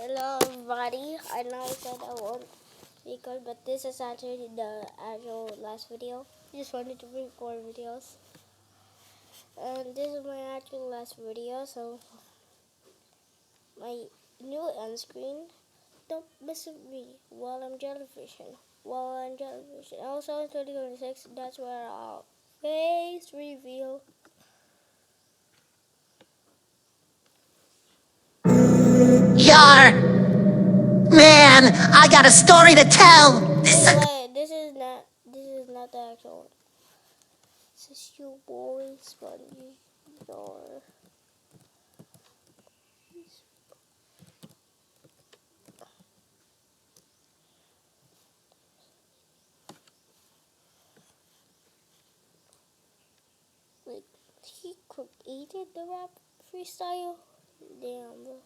Hello everybody. I know I said I won't record, but this is actually the actual last video. I just wanted to record videos. And this is my actual last video, so my new end screen. Don't mess with me while I'm jellyfishing. Also in 2026, that's where I'll face reveal. Yar! Man, I got a story to tell! Wait, this is not the actual one. This is your boy Spongy. Your like he created the rap freestyle. Damn, bro.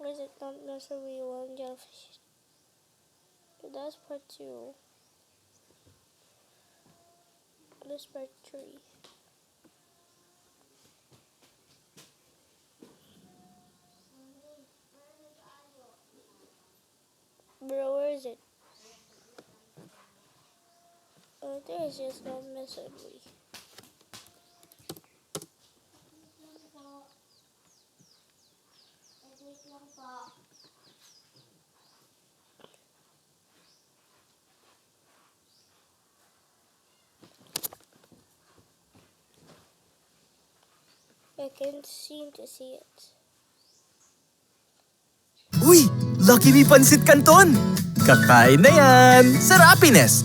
Why is it not necessarily one jellyfish? That's part 2. This part 3. Bro, where is it? Oh, there is just no misery. I can't seem to see it. Uy! Lucky Me Pansit Canton! Kakain na yan! Sarapines!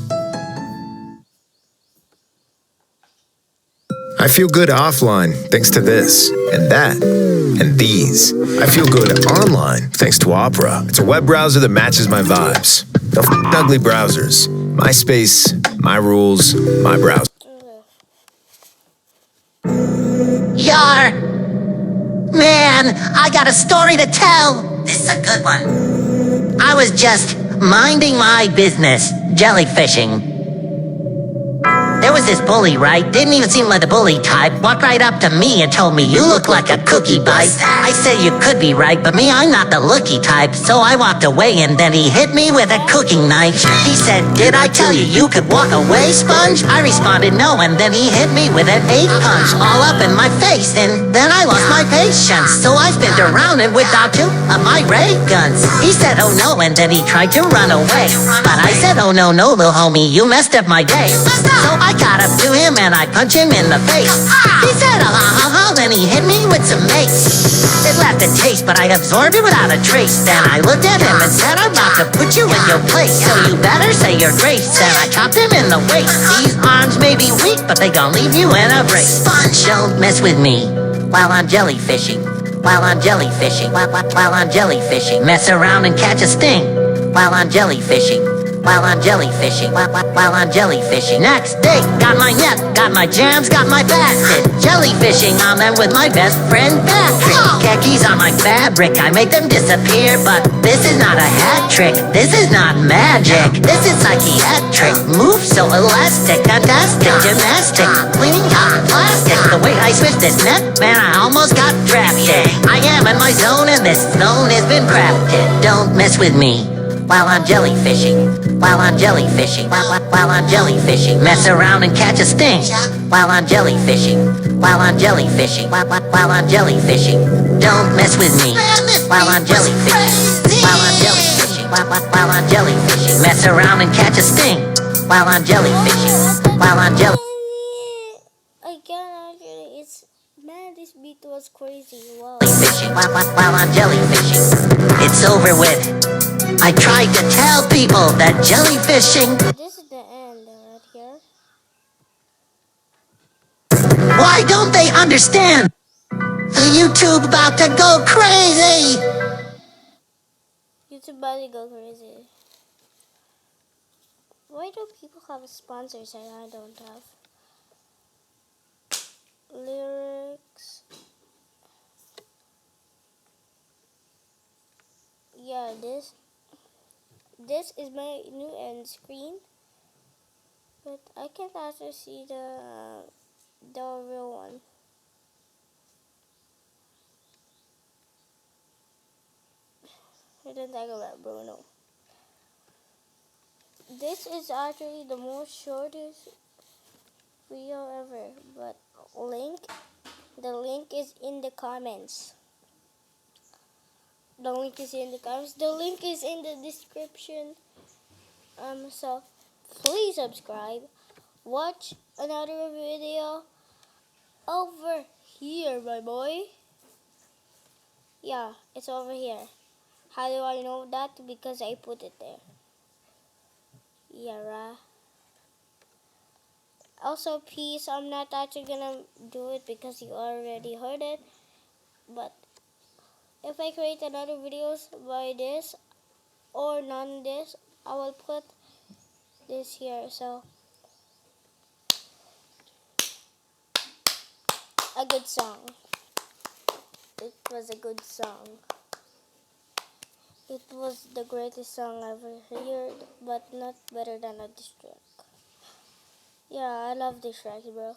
I feel good offline thanks to this and that and these. I feel good online thanks to Opera. It's a web browser that matches my vibes. No ugly browsers. My space, my rules, my browser. Yar! Man, I got a story to tell! This is a good one. I was just minding my business, jellyfishing. There was this bully, right? Didn't even seem like the bully type. Walked right up to me and told me, "You look like a cookie bite." I said, "You could be right, but me, I'm not the looky type." So I walked away and then he hit me with a cooking knife. He said, "Did I tell you you could walk away, Sponge?" I responded, "No," and then he hit me with an 8 punch all up in my face. And then I lost my patience. So I spent around and whipped out 2 of my ray guns. He said, "Oh no," and then he tried to run away. But I said, "Oh no, no, little homie, you messed up my day." So I got up to him and I punched him in the face. He said, "Ah ha ha ha," then he hit me with some mace. It left a taste, but I absorbed it without a trace. Then I looked at him and said, "I'm about to put you in your place, so you better say your grace." Then I chopped him in the waist. These arms may be weak, but they gon' leave you in a brace. Sponge, don't mess with me while I'm jellyfishing. While I'm jellyfishing. While I'm jellyfishing. Mess around and catch a sting while I'm jellyfishing. While I'm jellyfishing, while I'm jellyfishing. Next day, got my net, got my jams, got my basket. Jellyfishing on them with my best friend Patrick. Khakis on my fabric, I make them disappear. But this is not a hat trick, this is not magic. This is psychiatric, move so elastic. Fantastic, gymnastic, cleaning out plastic. The way I switch this net, man, I almost got drafted. I am in my zone and this zone has been crafted. Don't mess with me while I'm jellyfishing. While I'm jellyfishing. While I'm jellyfishing. Mess around and catch a sting while I'm jellyfishing. While I'm jellyfishing. While I'm jellyfishing. Don't mess with me while I'm jellyfishing. While I'm jellyfishing. While I'm jellyfishing. Mess around and catch a sting while I'm jellyfishing. While I'm jellyfishing. I can't actually. It's man, this beat was crazy. Wow. While I'm jellyfishing. It's over with. I tried to tell people that jellyfishing. This is the end right here. Why don't they understand? The YouTube about to go crazy. YouTube about to go crazy. Why do people have sponsors and I don't have? lyrics. Yeah, this is my new end screen, but I can't actually see the real one. I don't talk about Bruno. This is actually the most shortest video ever, but the link is in the comments. The link is in the comments. The link is in the description. So please subscribe. Watch another video over here, my boy. Yeah, it's over here. How do I know that? Because I put it there. Yeah, right. Also, peace. I'm not actually gonna do it because you already heard it. But if I create another videos by this or none this, I will put this here. So a good song. It was a good song. It was the greatest song I've ever heard, but not better than a diss track. Yeah, I love diss tracks, bro.